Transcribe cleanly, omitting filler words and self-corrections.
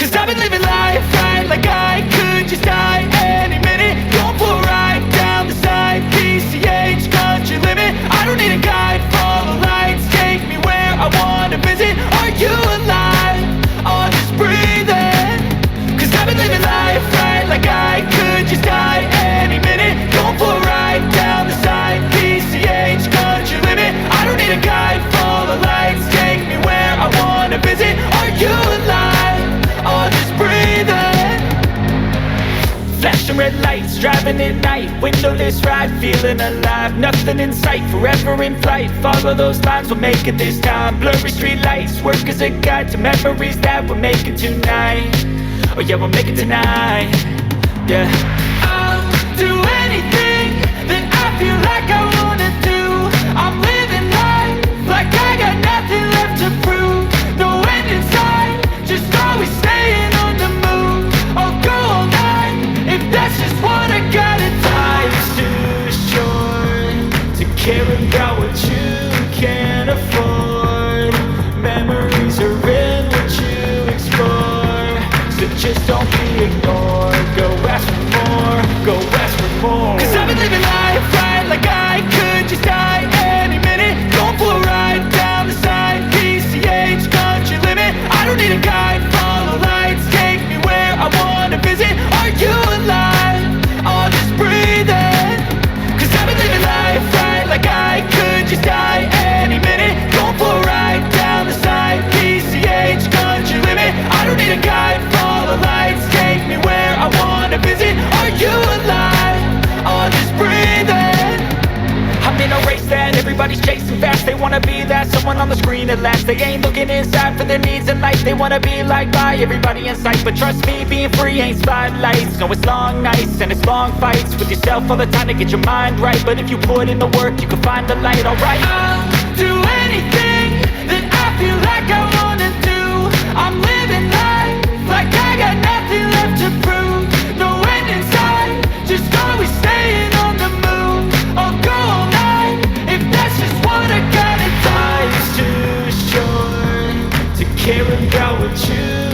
Cause I've been living life right like I could just die any minute. Going for a ride down the side, PCH, country limit. I don't need a guide, follow lights, take me where I wanna visit. Are you alive? Or just breathing? Cause I've been living life right like I could just die any minute. Going for a ride down the side, PCH, country limit. I don't need a guide, follow lights, take me where I wanna visit. Are you alive? Or just breathing? Flashing red lights, driving at night, windowless ride, feeling alive. Nothing in sight, forever in flight. Follow those lines, we'll make it this time. Blurry street lights, work as a guide to memories that we're making tonight. Oh yeah, we'll make it tonight. Yeah. I'll do anything that I feel like I wanna do. I'm living life like I got nothing left to prove. No end in sight, just always staying on the move. I'll go all night if that's just what I gotta do. Life's too short to care about what you can't afford. Memories are in what you explore, so just don't be ignored. Go ask for more, go ask for more. Cause I've been living life right like I could just die any minute. Going for a ride down the side, PCH, country limit. I don't need a guide, follow lights, take me where I wanna visit. Are you alive? Or just breathing? Cause I've been living life right like I could just die any minute. Going for a ride down the side, PCH, country limit. I don't need a guide, follow lights, take me where I wanna visit. Are you alive? Or just breathing? I'm in a race that everybody's chasing fast. They wanna be that someone on the screen at last. They ain't looking inside for their needs in life. They wanna be liked by everybody in sight. But trust me, being free ain't spotlights. No, it's long nights and it's long fights with yourself all the time to get your mind right. But if you put in the work, you can find the light, alright. I'll do anything that I feel like I wanna do. I'm living life like I got nothing left to prove. No end in sight, just always staying on the move. I'll go all night if that's just what I gotta do. Life's too short to care about what you